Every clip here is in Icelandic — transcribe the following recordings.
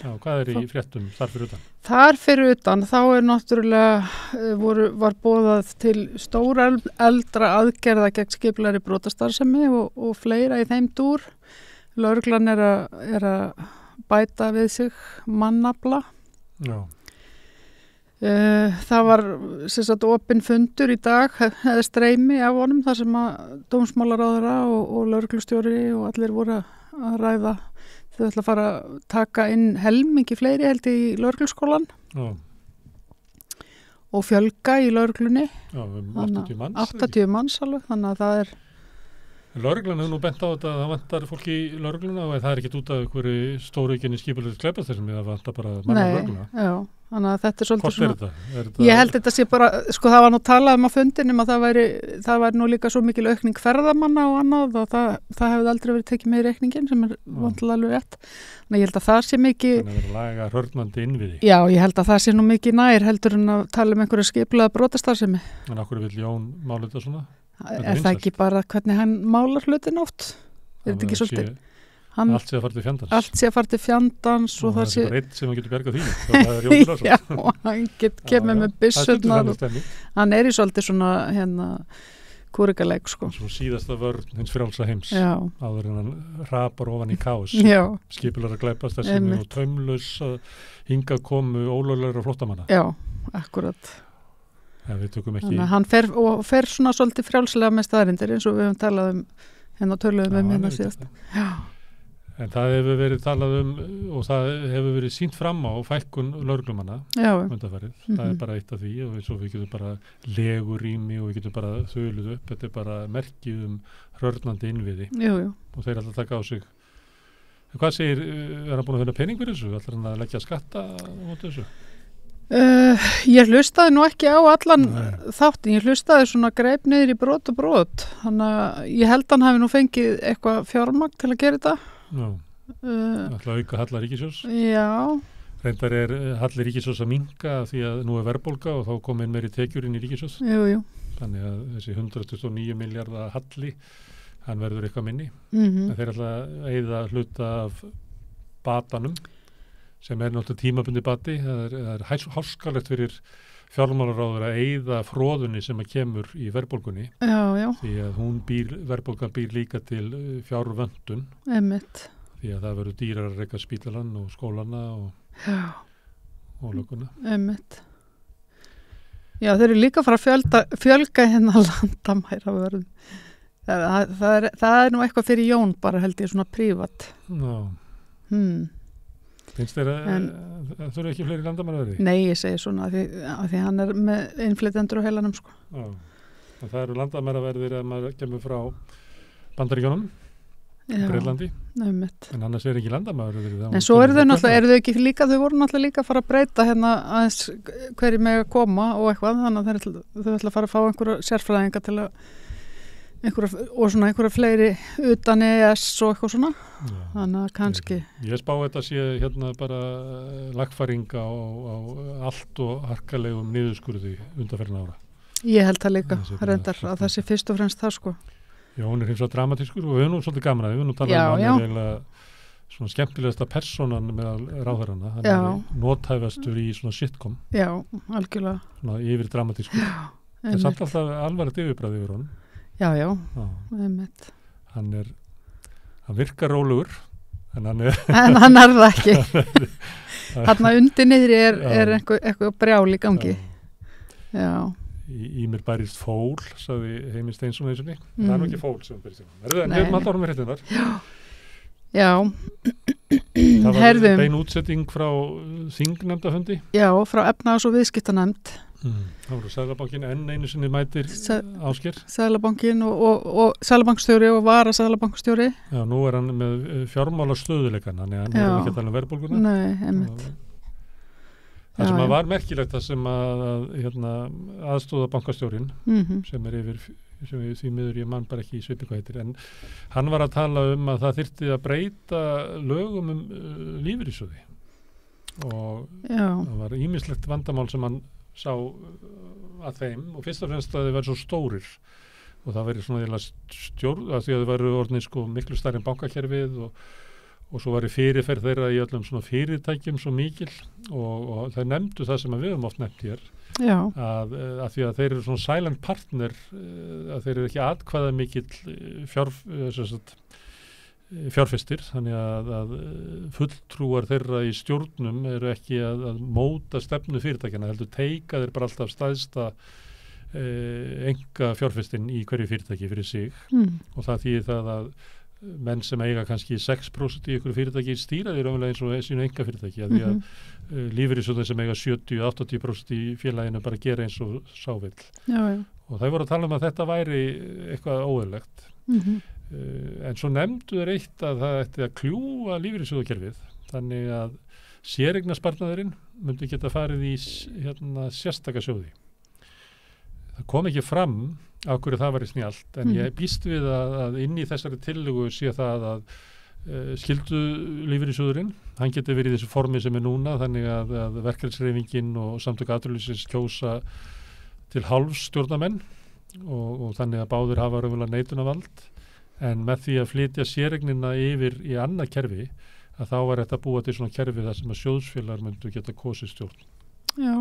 Já, hvað í fréttum þar fyrir utan? Þar fyrir utan, þá náttúrulega var boðað til stóra eldra aðgerða gegn skipulagðri brotastarfsemi og fleira í þeim dúr. Lögreglan er að bæta við sig mannafla. Já. Það var opinn fundur í dag, eða streymi af honum, þar sem að dómsmálaráðherra og lögreglustjóri og allir voru að ræða. Þau ætla að fara að taka inn helmingi fleiri held í lögregluskólan og fjölga í lögreglunni. Já, 80 manns. 80 manns alveg, þannig að það Lögreglan hefur nú bent á þetta að það vantar fólk í lögregluna og það er ekkert út af einhverju stóruaukinni skipulagðri glæpastarfsemi, það vantar bara mann á lögregluna. Já, þannig að þetta svolítið Hvort er þetta? Ég held þetta sé bara, það var nú talað á fundinum að það væri nú líka svo mikil aukning ferðamanna og annað og það hefði aldrei verið tekið með í reikningin sem vantilega alveg rétt. Þannig ég held að það sé mikið Þannig að vera laga hörnandi innviði. Já, ég held að það sé nú mikið nær heldur en að tala einhverju skipulagða brotastarfsemi. En af hverju vill Jón mála þetta svona? Er það ekki bara hvernig hann málar hlutin oft? Er þetta ekki svolítið? Allt sé að fara til fjandans. Allt sé að fara til fjandans og það sé... Það er bara einn sem hann getur bergað því. Það er Jón Gunnarsson. Já, og hann kemur með byssurnar. Hann í svolítið svona kúrikaleik, sko. Svo síðasta vörn hins frjálsa heims. Já. Áður en hann rapar ofan í kaos. Já. Skipular að glæpast þessum og taumlaus að hinga komu ólöglegra flóttamanna. Já, akkurat. Ja, við tökum ekki... Þannig að hann fer svona svolítið frjálslega með staðarindir eins og við höfum talað töluðum hérna síðast. Já. En það hefur verið talað og það hefur verið sýnt fram á fækkun lögreglumanna undanfarið. Það er bara eitt af því og svo við getum bara legurými og við getum bara þöluð upp. Þetta er bara merkið hrörnandi innviði. Jú. Og þeir alltaf taka á sig. En hvað segir, er hann búin að finna pening fyrir þessu? Ætlar hann að leggja skatta á þessu? Ég hlustaði nú ekki á allan þáttin, ég hlustaði svona greip niður í brot og brot, þannig að ég held hann hafi nú fengið eitthvað fjármagn til að gera þetta. Já, ætla að auka halla ríkissjóðs. Já. Reyndar er halli ríkissjóðs að minnka því að nú er verðbólga og þá kom inn meiri tekjur inn í ríkissjóðs. Jú. Þannig að þessi 129 milljarða halli, hann verður eitthvað minni. En þeir ætla að eyða hluta af batanum sem er náttúrulega tímabundi bati. Það er háskalegt fyrir fjármálaráður að eyða fróðunni sem að kemur í verðbólgunni. Já. Því að verðbólgan býr líka til fjárvöntun. Einmitt. Því að það verður dýrar að reka spítalann og skólana og lögguna. Einmitt. Já, þeir eru líka að fara að fjölga hérna landamæravörðum. Það er nú eitthvað fyrir Jón bara held ég svona prívat. Já. Finnst þér að það þurfi ekki fleiri landamæraverði? Nei, ég segi svona að því hann er með innflytjendur á heilanum, sko. Já, og það eru landamæraverðir að maður kemur frá Bandaríkjónum, Breitlandi, en annars er ekki landamæraverðir. En svo eru þau ekki líka, þau voru náttúrulega líka að fara að breyta hérna aðeins hverju með að koma og eitthvað, þannig að þau ætla að fara að fá einhverja sérfræðinga til að einhverja fleiri utan ES og eitthvað svona. Já, þannig að kannski ég spá þetta sé hérna bara lagfæring á allt og harkalegum niðurskurði undanferðin ára. Ég held það líka reyndar að það sé fyrst og fremst það, sko. Já, hún er hins vegar dramatískur og við erum nú svolítið gaman að við erum nú talað hann er eiginlega svona skemmtilegasta persónan með ráðherrana, hann er nothæfastur í svona sitcom. Já, algjörlega. Svona yfir dramatískur. En samt alltaf alvarlegt yfirbræði yfir honum. Já, einmitt. Hann virkar rólegur, en hann er... En hann er það ekki. Þarna undir niðri er eitthvað brjál í gangi. Já. Í mér bærist fól, sagði Heimir Steinsson eins og ný. Það er nú ekki fól sem bærist. Er það nefnum alltaf með hrettinnar? Já. Það var bein útsetting frá þingnefndafundi? Já, frá efnahags- og viðskiptanefnd. Það voru Seðlabankinn enn einu sinni mætir Ásgeir. Seðlabankinn og Seðlabankstjóri og vara Seðlabankstjóri. Já, nú er hann með fjármála stöðuleikan, þannig að hann er ekki að tala um verðbólguna. Nei, einmitt. Það sem var merkilegt það sem að aðstóða bankastjórin sem er yfir, sem því miður ég mann bara ekki í svipi hvað heitir, en hann var að tala um að það þyrfti að breyta lögum lífeyrissjóði og það var ýmislegt vandamál sem hann sá að þeim og fyrst og fremst að þau verður svo stórir og það verður svona stjórn að því að þau verður orðin sko miklu stærri en bankakerfið og svo var fyrirferð þeirra í öllum svona fyrirtækjum svo mikil og þeir nefndu það sem við höfum oft nefnt hér að því að þeir eru svona silent partner, að þeir eru ekki atkvæða mikill fjárfestir, þannig að fulltrúar þeirra í stjórnum eru ekki að móta stefnu fyrirtækjana, heldur teika þeir bara alltaf stæðsta enga fjárfestin í hverju fyrirtæki fyrir sig og það þýðir það að menn sem eiga kannski 6% í ykkur fyrirtæki stýra því raunverulega eins og sínu enga fyrirtæki, að því að lífeyrissjóðir sem eiga 70-80% í félaginu bara gera eins og sávill. Og það voru að tala um að þetta væri eitthvað óeðlilegt. En svo nefndu þeir eitt að það ætti að kljúfa lífeyrissjóðakerfið, þannig að séreignarsparnaðurinn myndi geta farið í sérstaka sjóði. Það kom ekki fram á hverju það var í snjált, en ég býst við að inn í þessari tillögu sé það að skyldu lífeyrissjóðurinn, hann getur verið í þessu formi sem er núna, þannig að verkalýðshreyfingin og samtök atvinnulífsins kjósa til hálfs stjórnarmenn og þannig að báðir hafa raunverulega neitunarvald, en með því að flytja séreignina yfir í annað kerfi, að þá var þetta búa til svona kerfi þar sem að sjóðsfélagar myndu geta kosið stjórn. Já.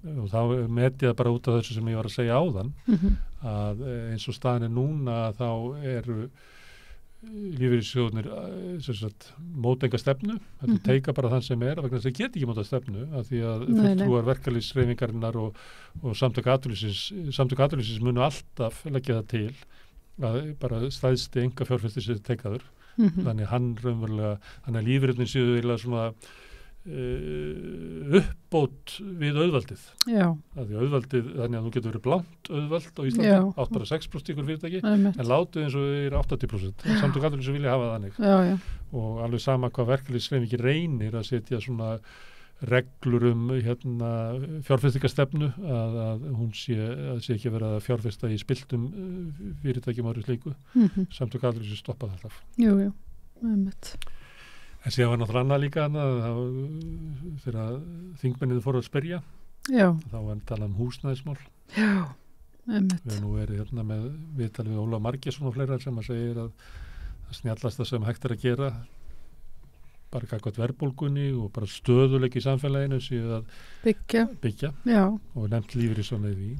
Og þá meti það bara út af þessu sem ég var að segja áðan að eins og staðan er núna þá eru lífeyrissjóðnir móta enga stefnu, þetta teika bara þann sem er vegna þess að geti ekki móta stefnu af því að fulltrúar verkalýðshreyfingarinnar og samtök atvinnulífsins munu alltaf leggja það til að bara stæðsti enga fjárfestir sem teikaður þannig hann raunverulega, hann er lífeyrissjóðin séu eiginlega svona uppbót við auðvaldið. Því auðvaldið, þannig að þú getur verið blánt auðvald á Íslandi, átt bara 6% ykkur fyrirtæki, en látið eins og er 80%. Samtök atvinnulífsins sem vilja hafa þannig. Og alveg sama hvað verkalýðshreyfingin reynir að setja svona reglur fjárfestingarstefnu að hún sé ekki verið að fjárfesta í spiltum fyrirtækjum árið slíku. Samtök atvinnulífsins stoppa það alltaf. Jú, einmitt. En síðan var náttúrulega annað líka þegar þingmennið fóru að spyrja, þá var talað húsnæðismál. Einmitt. Við nú verið með viðtal við Ólaf Margeirsson og fleira sem að segir að það snjallasta sem hægt er að gera bara gagnvart verðbólgunni og bara stöðuleiki í samfélaginu séu að byggja. Og nefnt lífeyrissjóðina í því.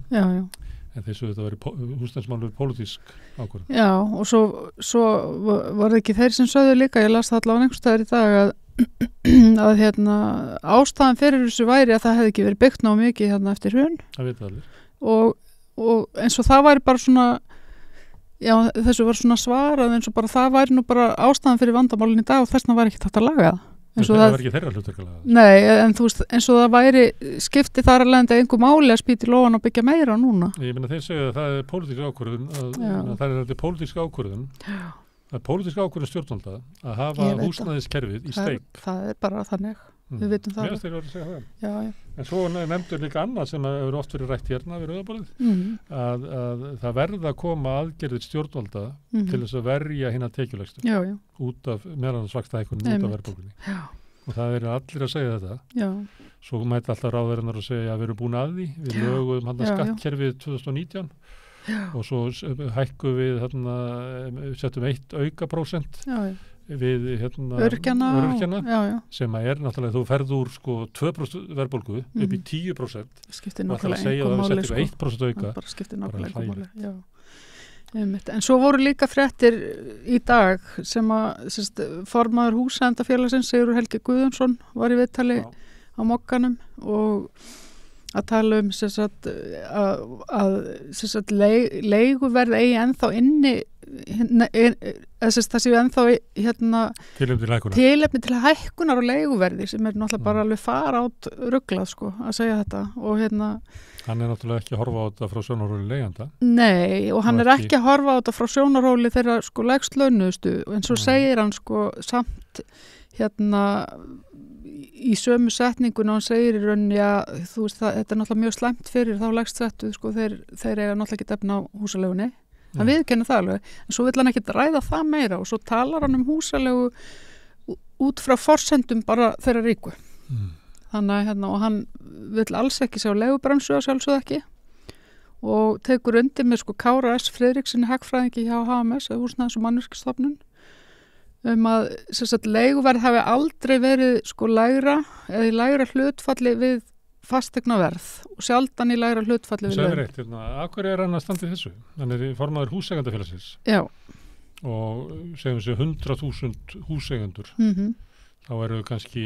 En þessu þetta verið húsnæðismál verið pólitísk ákvörðun. Já, og svo var það ekki þeir sem sögðu líka, ég las það allavega einhvers staðar í dag að ástæðan fyrir þessu væri að það hefði ekki verið byggt ná mikið eftir hrun. Það veit allir. Og eins og það væri bara svona, þessu var svona svarað eins og bara það væri nú bara ástæðan fyrir vandamálinn í dag og þess vegna var ekki hægt að laga það. Það var ekki þeirra hlutverkalega. Nei, en þú veist, eins og það væri skipti þar alveg einhver máli að spýta í lófan og byggja meira núna. Ég meina þeir segja að það er pólitísk ákvörðun, það er pólitísk ákvörðun. Það er pólitísk ákvörðun stjórnvalda að hafa húsnæðiskerfið í steip. Það er bara þannig. Við vitum það. Mér þeir voru að segja það. En svo nefndur líka annað sem hefur oft verið rætt hérna við rauðaborðið, að það verða að koma aðgerðir stjórnvalda til þess að verja hina tekjulegstu út af meðalansvaxtahækkunum út af verðbólgunni. Og það eru allir að segja þetta. Svo mæti alltaf ráðverðarnar að segja að við erum búin að því. Við lögum skattkerfið 2019 og svo hækkum við settum 1 aukaprósent við örgjana sem er náttúrulega þú ferð úr 2% verðbólgu upp í 10% skiptir náttúrulega að segja að við setjum 1% auka bara skiptir náttúrulega máli. En svo voru líka fréttir í dag sem að formaður húsægendafélagsins Sigurður Helgi Guðjónsson var í viðtali á Mogganum og að tala að leiguverð eigi ennþá inni það séu ennþá tilefni til hækkunar og leiguverði sem er náttúrulega bara alveg fara átt ruglað að segja þetta og hann er náttúrulega ekki að horfa á þetta frá sjónarhóli leigjanda. Nei, og hann er ekki að horfa á þetta frá sjónarhóli þeirra lægst launuðustu en svo segir hann samt í sömu setningun og hann segir í rauninni að þú veist þetta er náttúrulega mjög slæmt fyrir þá lægst settu þeir eiga náttúrulega ekki efna á húsalegunni. Hann viðurkennir það alveg, en svo vill hann ekki ræða það meira og svo talar hann húsalegu út frá forsendum bara þeirra ríku. Þannig og hann vill alls ekki sjá leigubremsu að sjálfsögðu ekki og tekur undir með Kára S. Friðriksssyni hagfræðingi hjá HMS, Húsnæðis- og mannvirkjastofnun, að leiguverð hafi aldrei verið sko lægra eða í lægra hlutfalli við fasteignaverð og sjaldan í lægra hlutfalli við laun. Rétt, akkur hann að standa í þessu? Hann í formaður húseigendafélagsins. Já. Og segjum við 100.000 húseigendur. Þá eru kannski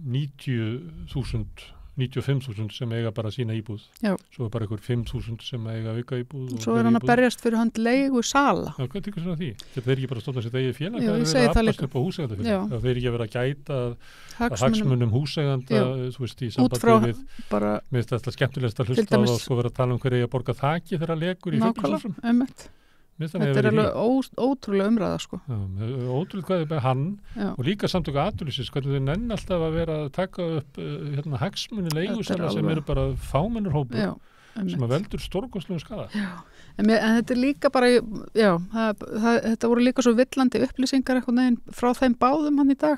95.000 sem eiga bara sína íbúð. Já. Svo bara einhver 5.000 sem eiga auka íbúð. Svo hann að berjast fyrir hann leigu sala. Já, hvað tykur svona því? Þetta er ekki bara stofna sitt eigið félag? Já, ég segi það líka. Það er ekki að vera að gæta að hagsmunum húseiganda, þú veist, í sambandi við mér finnst þetta skemmtilegast að hlusta á það og sko vera að tala um hverju að borga þaki þegar að legur í fjöldhúsum. Þetta er alveg ótrúlega umræða sko. Já, ótrúlega hvað er með hann og líka samtöku atvinnulífsins, hvernig þau nenn alltaf að vera að taka upp hagsmuni leigusala sem eru bara fámennur hópur sem að veldur stórkostlegum skaða. En þetta er líka bara, þetta voru líka svo villandi upplýsingar eitthvað neginn frá þeim báðum hann í dag.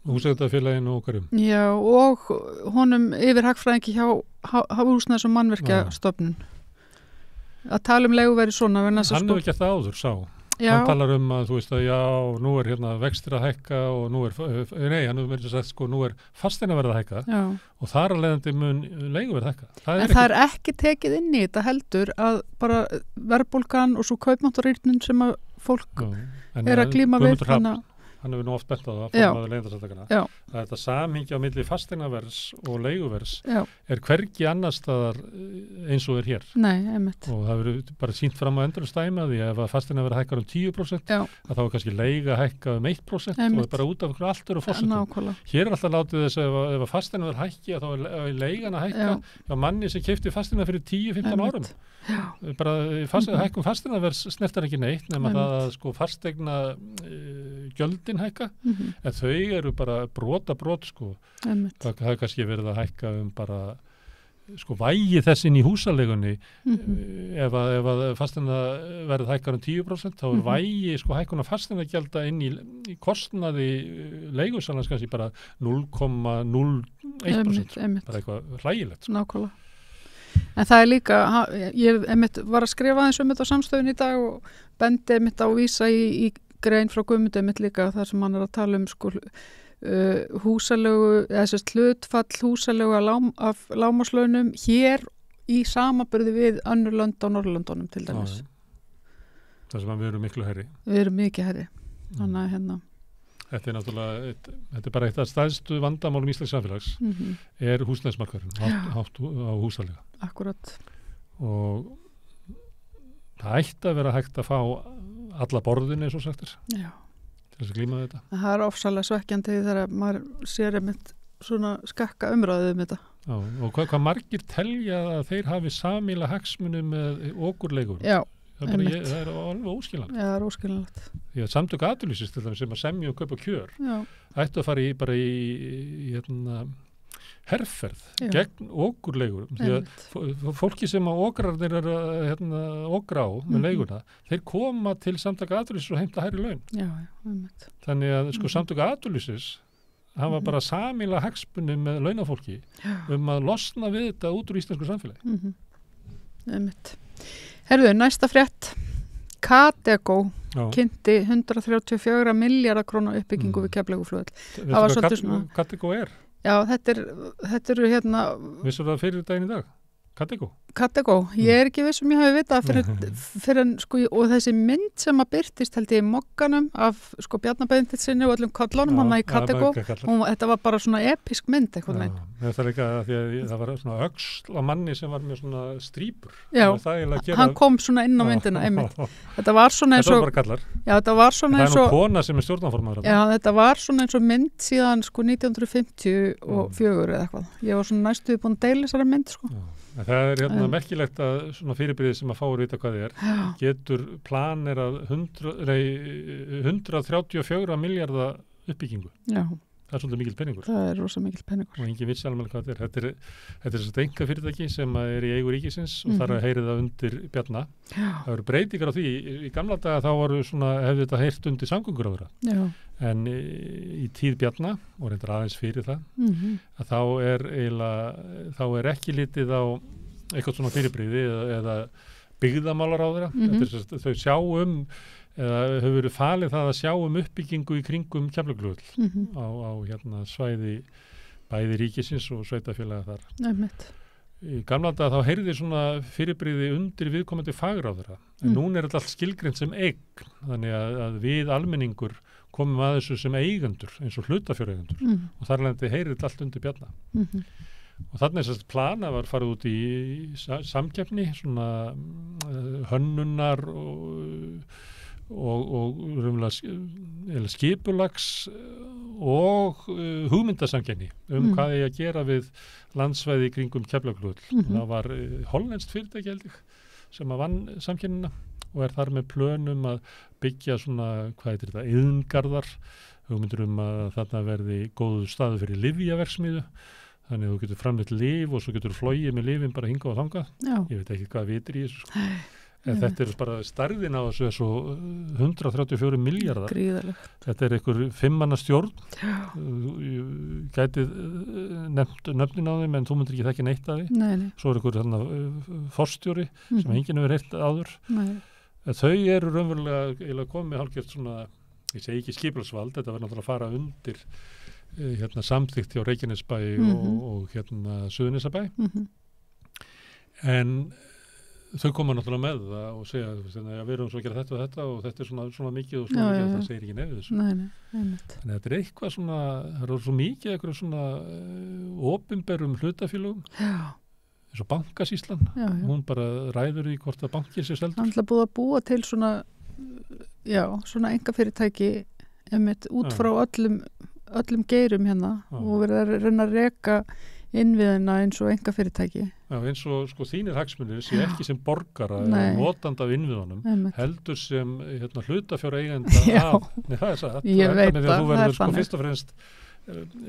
Húseigendafélaginu og hverjum? Já, og honum yfir hagfræðingi hjá Húsnæðis- og mannvirkjastofnun. Að tala leiguverði svona. Hann hefur gert það áður, sá. Hann talar að þú veist að nú er vextir að hækka og nú er, hann hefur verið sagt sko, nú er fasteignaverð að hækka og þar að leiðandi mun leiguverð hækka. Það er ekki tekið inn í þetta heldur að bara verðbólgan og svo kaupmáttarýrnun sem að fólk er að glíma við. Hann hefur nú oft bent á það formaður Leigjendasamtakanna að þetta samhengi á milli fasteignaverðs og leiguverðs er hvergi annars staðar eins og er hér. Nei, einmitt. Og það verður bara sýnt fram á endurstæmi að því ef að fasteignaverð hækkar 10% að þá er kannski leiga hækka 1% og það er bara út af allt öru forsendum. Hér er alltaf látið þess að ef að fasteignaverð hækki að þá er leigan að hækka hjá manni sem keypti fasteigna fyrir 10-15 árum. Bara hækkun fasteignaverðs snertar ekki neitt nema það að sko fasteigna gjöldin hækka, en þau eru bara brot sko. Það er kannski verið að hækka bara sko vægi þess inn í húsalegunni ef að fasteignaverð hækkar 10% þá er vægi sko hækkun af fasteignagjálda inn í kostnaði leigusalans kannski bara 0,01%, bara eitthvað hlægilegt. Nákvæmlega. En það er líka, ég var að skrifa aðeins þetta á Samstöðun í dag og bendi á vísa í grein frá Guðmundi líka þar sem hann er að tala sko húsalegu, eða hlutfall húsalegu af lágmarkslaunum hér í samaburði við önnur lönd á Norðurlöndunum til dæmis. Það sem að við erum miklu herri. Við erum mikið herri. Þannig að Þetta er náttúrulega, þetta er bara eitt af stærstu vandamálum íslensks samfélags er húsnæðismarkaðurinn, hátt á húsalega. Akkurat. Og það ætti að vera hægt að fá alla borðin eins og sagt til þess að glíma þetta. Það er ofsalega svekkjandi þegar maður sér svona skakka umræðu þetta. Já, og hvað margir telja að þeir hafi samíla hagsmuni með okurleigur? Já. Það er alveg óskiljanlegt. Já, það er óskiljanlegt. Því að samtök atvinnulífsins til dæmis sem að semja og kaupa kjör ættu að fara í herferð gegn okurleigur. Því að fólki sem að okrarnir eru okra á með leiguna, þeir koma til samtök atvinnulífsins og heimta hærri laun. Já, þannig að sko samtök atvinnulífsins hafa bara samíla hagsmuni með launafólki að losna við þetta út úr íslensku samfélagi. Herðu, næsta frétt. Katego kynnti 134 milljarða króna uppbyggingu við Keflavíkurflugvöll. Það var svolítið svona... Katego er? Já, þetta eru Vissur það fyrir daginn í dag? Katego? Ég er ekki viss ég hafi vitað fyrir sko, og þessi mynd sem að birtist held ég í mokkanum af sko Bjarnabæðintinsinni og öllum kollunum hann í Katego þetta var bara svona episk mynd eitthvað neinn. Það er líka því að það var svona öxl á manni sem var með svona strípur. Já, hann kom svona inn á myndina einmitt. Þetta var svona eins og þetta var bara kallar. Já, þetta var svona eins og það er nú kona sem er stjórnarformaður. Já, þetta var svona eins og mynd síðan sko 1954 eða eitthvað. Ég var svona næstuði búin að deila þessari mynd sko. Það er merkilegt að svona fyrirbyrði sem að fá að vita hvað þið er getur planir að 134 milljarða uppbyggingu. Já. Það er svolítið mikil peningur. Það er rosa mikil peningur. Og engin vissi alveg hvað þetta er. Þetta er svona einkafyrirtæki sem er í eigu ríkisins og þar að heyri það undir Bjarna. Það eru breytingar á því. Í gamla daga þá hefði þetta heyrt undir samgönguráðherra. En í tíð Bjarna, og reyndar aðeins fyrir það, að þá er ekki litið á eitthvað svona fyrirbríði eða byggðamálaráðherra. Þau sjá eða hefur verið falið það að sjá uppbyggingu í kringum Keflavíkurflugvöll á svæði bæði ríkisins og sveitafélaga þar. Í gamla daga þá heyrði svona fyrirbrigði undir viðkomandi fagráðherra. En núna þetta allt skilgreint sem eign, þannig að við almenningur komum að þessu sem eigendur, eins og hlutafjáreigendur. Og þar lendi heyrði þetta allt undir Bjarna. Og þannig að plana var farið út í samkeppni, svona hönnunar og skipulags og hugmyndasamkeppni hvað ég að gera við landsvæði í kringum Keflavíkurflugvöll. Það var hollenskt fyrirtæki held ég sem að vann samkeppnina og þar með plönum að byggja svona, hvað heitir þetta, iðngarðar, hugmyndur að þarna verði góðu staðu fyrir lyfjaverksmiðju. Þannig að þú getur framleitt lyf og svo getur flogið með lyfin bara hingað og þangað. Ég veit ekki hvað vitir í þessu. En þetta bara stærðin á þessu svo 134 miljardar. Gríðalegt. Þetta einhver 5 manna stjórn. Gætið nöfnin á þeim en þú myndir ekki þekki neitt af því. Nei. Svo forstjóri sem enginn hefur heyrt áður. Þau eru raunverulega komið hálfgert svona, ég segi ekki skipulagsvald, þetta var náttúrulega að fara undir samþykkt hjá Reykjanesbæ og Suðurnesjabæ. En þau koma náttúrulega með það og segja að við erum svo að gera þetta og þetta og þetta svona mikið og svona mikið og það segir ekki nefið þessu. Þannig að þetta eitthvað svona, það svo mikið eitthvað svona opinberum hlutafélögum eins og Bankasýslan. Hún bara ræður í hvort að bankinn sé seldur. Það er búið að búa til svona einkafyrirtæki út frá öllum geirum hérna og verið að reyna að reka innviðina eins og einkafyrirtæki. Já, eins og þínir hagsmunir sé ekki sem borgara eða notanda af innviðunum, heldur sem hlutafjáreigenda af. Nei, það er satt. Ég veit það. Þú verður fyrst og fremst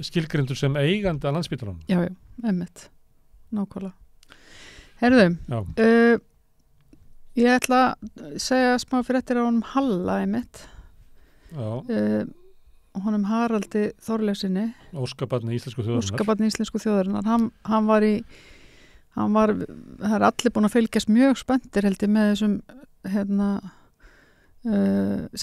skilgreindur sem eigandi að Landspítalanum. Já, einmitt. Nákvæmlega. Herðu, ég ætla að segja smá fréttir á honum Halla einmitt. Já. Honum Haraldi Þorleifssyni, Óskabarni íslensku þjóðarinnar. Það er allir búin að fylgjast mjög spenntir held ég með þessum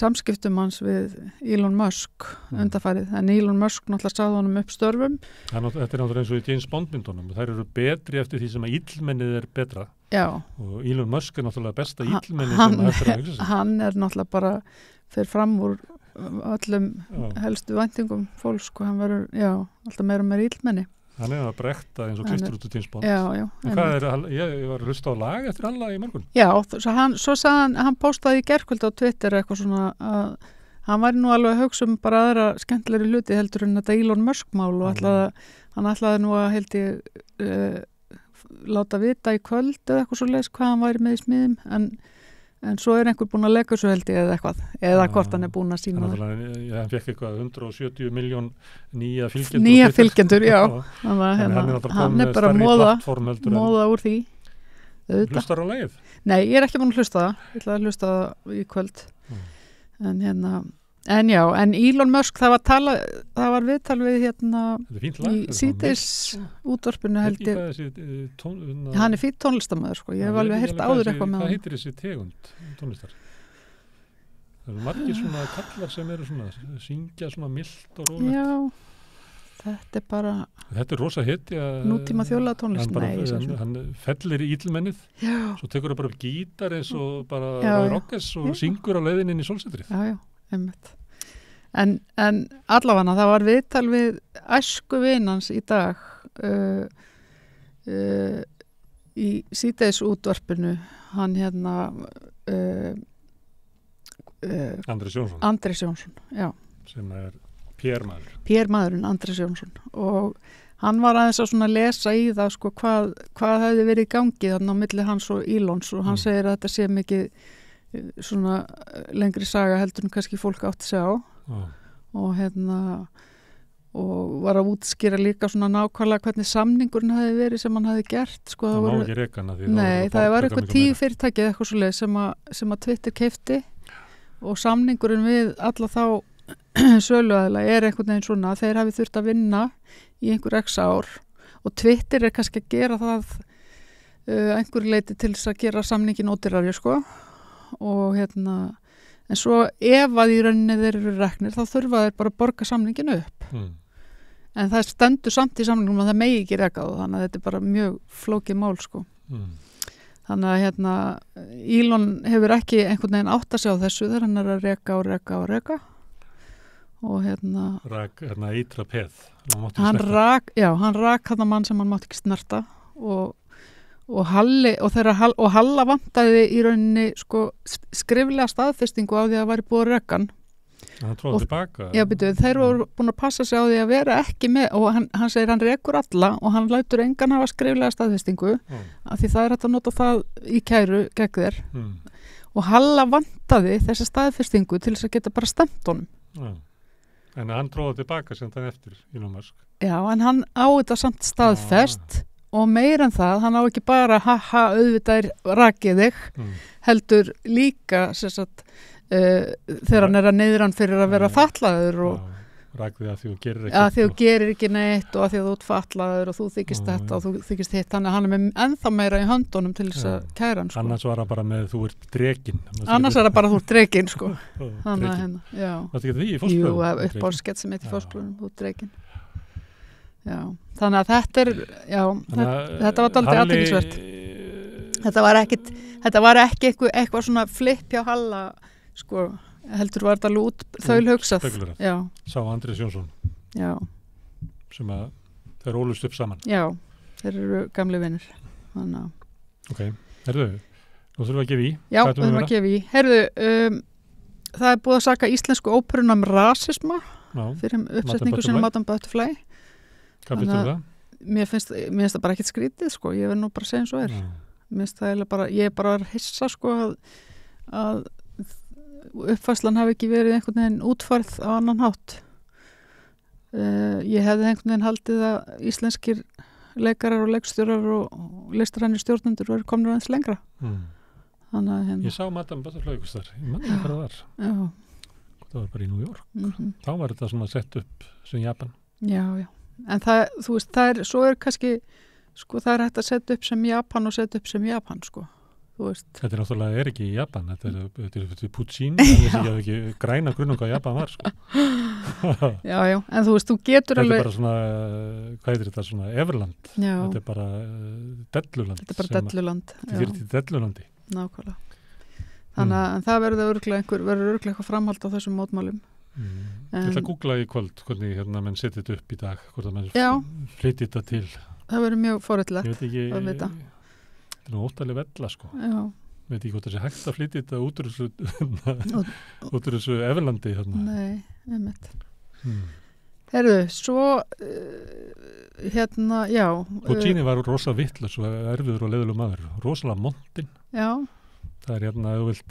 samskiptum hans við Elon Musk undanfarið, en Elon Musk náttúrulega sagði honum upp störfum. Þetta er náttúrulega eins og í James Bond myndunum, þær eru betri eftir því sem að illmennið er betra. Já. Og Elon Musk er náttúrulega besta illmennið sem það eftir að hugsa sig. Hann er náttúrulega bara fyrir fram úr öllum helstu væntingum fólks, hann verður, alltaf meira og meira illmenni. Hann er að brekta eins og klistur út úr James Bond. Já. En hvað ég var að hlusta á lag eftir Halla í morgun. Já, svo sagði hann postaði í gærkvöldi á Twitter eitthvað svona að hann væri nú alveg að hugsa bara aðra skemmtilegri hluti heldur en þetta Elon Musk mál og hann ætlaði nú að held ég láta vita í kvöld eða eitthvað svo leis hvað hann væri með í smiðum, en svo er einhver búin að leggja svo held ég eða eitthvað, eða hvort hann er búin að sína það. Hann fekk eitthvað 170 miljón nýja fylgjendur. Já. Hann er bara móða úr því. Hlustar á lagið? Nei, ég er ekki búin að hlusta það. Ég ætla að hlusta það í kvöld. En Elon Musk, það var viðtal við í síðdeis útvarpinu held ég. Hann er fínn tónlistarmaður, ég hef alveg heyrt áður eitthvað með hann. Hvað heitir þessi tegund tónlistar? Það eru margir svona kallar sem eru svona, syngja svona milt og rólegt. Já, þetta er bara... Þetta er rosa hetja. Nútíma þjóðlega tónlist. Hann fellir í illmennið, svo tekur það bara upp gítar eins og bara rockes og syngur á leiðin inn í sólsetrið. Já. En allavega það var viðtal við æsku vinans í dag í síðdeis útvarpinu hann Andrés Jónsson, já, sem er PR-maðurinn Andrés Jónsson, og hann var aðeins að svona lesa í það hvað hefði verið í gangi þarna á milli hans og Elons, og hann segir að þetta sé mikið svona lengri saga heldur en kannski fólk átti sig á. Og og var að útskýra líka svona nákvæmlega hvernig samningurinn hefði verið sem hann hefði gert. Það má ekki reka hana því það var eitthvað 10 fyrirtæki eitthvað svoleið sem að Twitter keypti, og samningurinn við alla þá söluaðila er einhvern veginn svona að þeir hafi þurft að vinna í einhver x ár, og Twitter er kannski að gera það einhver leiti til þess að gera samningin ódýrari og en svo ef að í rauninni þeir eru reknir þá þurfa þeir bara að borga samningin upp en það stendur samt í samningum að það megi ekki reka þá, þannig að þetta er bara mjög flókið mál sko þannig að Elon hefur ekki einhvern veginn átt að sjá þessu þegar hann er að reka og eitra peð hann rak hann mann sem hann mátti ekki snerta og Halla vantaði í rauninni sko skriflega staðfestingu á því að væri búið að reka hann hann tróði tilbaka þeir voru búin að passa sig á því að vera ekki með og hann segir hann rekur alla og hann lætur engan hafa skriflega staðfestingu af því það er hægt að nota það í kæru gegn þér og Halla vantaði þessa staðfestingu til þess að geta bara stemt honum en hann tróði tilbaka sem þann eftir Elon Musk en hann á þetta samt staðfest og meir en það, hann á ekki bara auðvitað rakið þig heldur líka þegar hann er að neyðra hann fyrir að vera fatlaður og rakið að því þú gerir ekki neitt og að því að þú ert fatlaður og þú þykist þetta og þú þykist hitt, þannig að hann er með ennþá meira í höndunum til þess að kæra hann sko. Annars var það bara með þú ert drekinn annars er það bara þú ert drekinn sko. Þannig að Varstu ekki því í fósklunum? Jú, uppáskett sem heit í fósklunum, þú ert drekinn þannig að þetta er þetta var dálítið athyglisvert þetta var ekki eitthvað svona flipp hjá Halla sko, heldur var þetta alveg þaulhugsað Sá Andrés Jónsson sem að þeir ólust upp saman þeir eru gamli vinir Ok, herðu nú þurfum við að gefa í við þurfum að gefa í það er búið að saka íslensku óperuna rasisma fyrir uppsetningu sem Madame Butterfly Hvað finnst það? Mér finnst það bara ekkert skrítið sko, ég verð nú bara að segja eins og mér finnst það bara, ég er bara að hissa sko að uppfærslan hafi ekki verið einhvern veginn útfærð á annan hátt ég hefði einhvern veginn haldið að íslenskir leikarar og leikstjórar og listrænir stjórnendur verið komnir aðeins lengra þannig að Ég sá Madame Butterfly ég mann ekki hvað það var það var bara í New York þá var þetta svona sett upp sem Japan Já en það, þú veist, svo er kannski sko það er hægt að setja upp sem Japan og setja upp sem Japan sko þú veist. Þetta er náttúrulega ekki í Japan þetta er Puccini það er ekki græna grunnum hvað Japan var sko. Já, en þú veist, þú getur alveg Þetta er bara svona, hvað er þetta svona Everland, þetta er bara Delluland Þetta er bara Delluland Þetta er til Dellulandi Nákvæmlega Þannig að það verður örugglega eitthvað framhald á þessum mótmálum Ég ætla að googla í kvöld hvernig menn setja þetta upp í dag hvort að menn flytja þetta til Það verður mjög forvitnilegt Ég veit ekki þetta er nú óttalega vella sko veit ekki hvort það sé hægt að flytja þetta út úr þessu Everlandi Nei, einmitt Herðu, svo Puccini var rosa vitlaus og erfiður og leiðilegur maður rosalega montinn það er þú vilt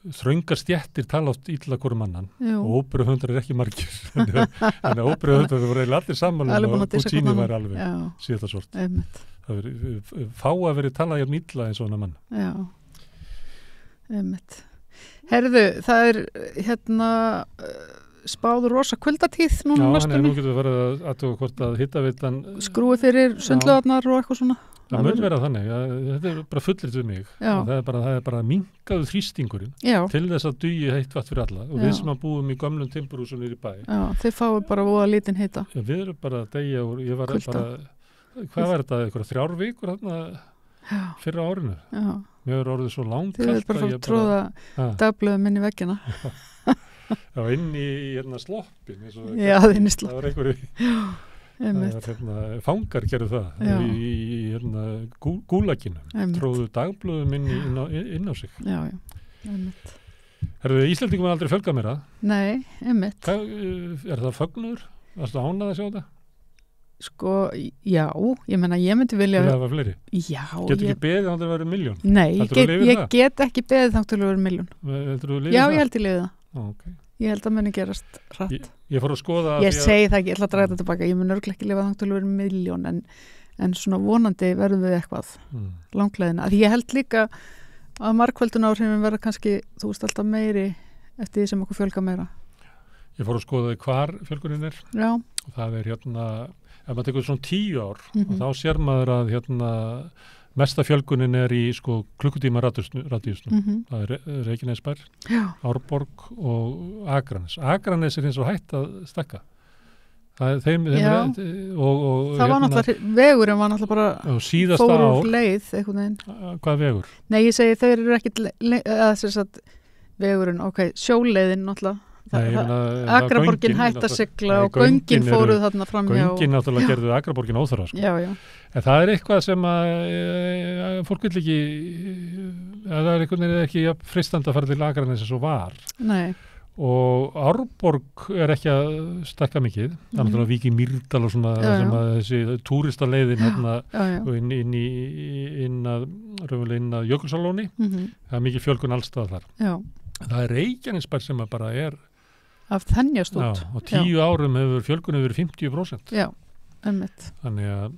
þröngar stjettir tala átt illa hverjum annan og óperuhöfundar er ekki margir en óperuhöfundar voru allir saman og Puccini var alveg síðasta sort það verið fá að verið talað jafn illa eins og hann mann Herðu, það er spáður rosa kuldatíð núna næstunni nú getur við verið að aðtöku hvort að hittaveitan skrúi fyrir sundlaugarnar og eitthvað svona Það mun vera þannig, þetta er bara fullirt við mig það er bara minkaðu þrýstingurinn til þess að dugi heitt vatn fyrir alla og við sem að búum í gömlum timburhúsum niður í bæ Þið fáið bara voða lítinn hita Við erum bara að deyja úr hvað var þetta, eitthvað 3 vikur fyrir árinu Mér er orðið svo langkalt Þið erum bara að tróða dagblöðum inn í veggina inn í sloppin Já, inn í sloppin Það var einhverju fangar gerðu það í gúlaginu tróðu dagblöðum inn á sig Íslendingum er aldrei fjölgað meira Nei, einmitt Er það fögnur? Varstu ánað að sjá þetta? Sko, já, ég meina ég myndi vilja Það var fleiri? Já Getur ekki beðið þannig að vera 1 milljón? Nei, ég get ekki beðið þannig að vera 1 milljón Já, ég held ég liði það Ég held að muni gerast hratt. Ég fór að skoða Ég segi það ekki, ég ætla að draga þetta tilbaka. Ég mun örugglega ekki lifa þangt til að vera 1 milljón en svona vonandi verðum við eitthvað langleiðina. Ég held líka að margföldunáhrifin verða kannski, þú veist, alltaf meiri eftir því sem okkur fjölga meira. Ég fór að skoða hvar fjölgunin er. Já. Og það er ef maður tekur svona 10 ár og þá sér maður að mesta fjölgunin í sko klukkutíma radíusnum. Það Reykjanesbær, Árborg og Akranes eins og hætt að stekka. Það var náttúrulega, vegurinn var náttúrulega bara fór úr leið einhvern veginn. Hvað vegur? Nei, ég segi þeir eru ekkit vegurinn, sjóleiðin náttúrulega. Akraborgin hætt að sigla og göngin fóruð þarna framhjá. Göngin náttúrulega gerðu Akraborgin óþarfa. Sko. Já. En það eitthvað sem fólk vil ekki, það einhvern veginn ekki freistandi að fara til Akranes eins og var. Nei. Og Árborg ekki að stekka mikið. Það náttúrulega Vík í Mýrdal og svona sem að þessi túristaleiðin hérna inn að Jökulsárlóni. Það mikið fjölgun allstað þar. Já. Það Reykjanesbær sem bara af þennjast út. Já, og 10 árum hefur fjölgun yfir 50%. Já, einmitt. Þannig að...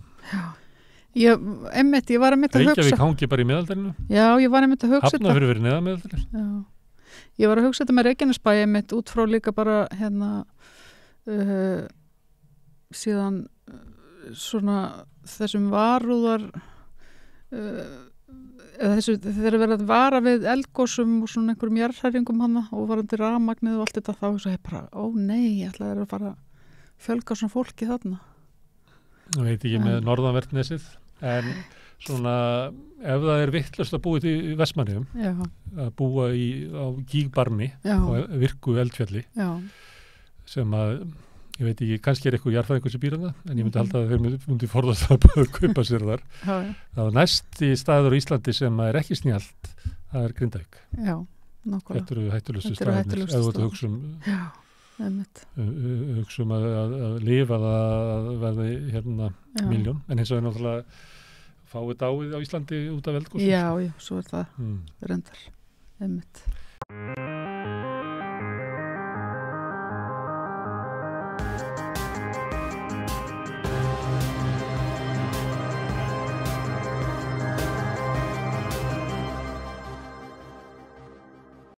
Ég var einmitt að hugsa... Reykjavík hangi bara í meðaldælinu. Já, ég var einmitt að hugsa þetta. Hafnarfjörður verið neðan meðaldælinu. Já. Ég var að hugsa þetta með Reykjanesbæ einmitt út frá líka bara síðan svona þessum varúðar... þeir verið að vara við eldgosum og svona einhverjum jarðhræringum hana og varandi rafmagnið og allt þetta þá hugsa ég bara, ég ætla að fara að fjölga svona fólki þarna. Ég veit ekki með norðanvertnesið en svona ef það vitlaust að búa í Vestmannaeyjum að búa á Gígbarmi og virku eldfjalli sem að ég veit ekki, kannski eitthvað jarðfræðingur sem býr það, en ég myndi halda að þeir myndi forðast að kaupa sér þar. Það var næsti staður á Íslandi sem ekki snjallt, það Grindavík. Já, nákvæmlega. Þetta eru hættulegustu staðirnir, ef þú ert að hugsa að lifa það verði miljón, en eins og það náttúrulega fáið dáið á Íslandi út af eldgosum. Já, svo það reyndar, einmitt.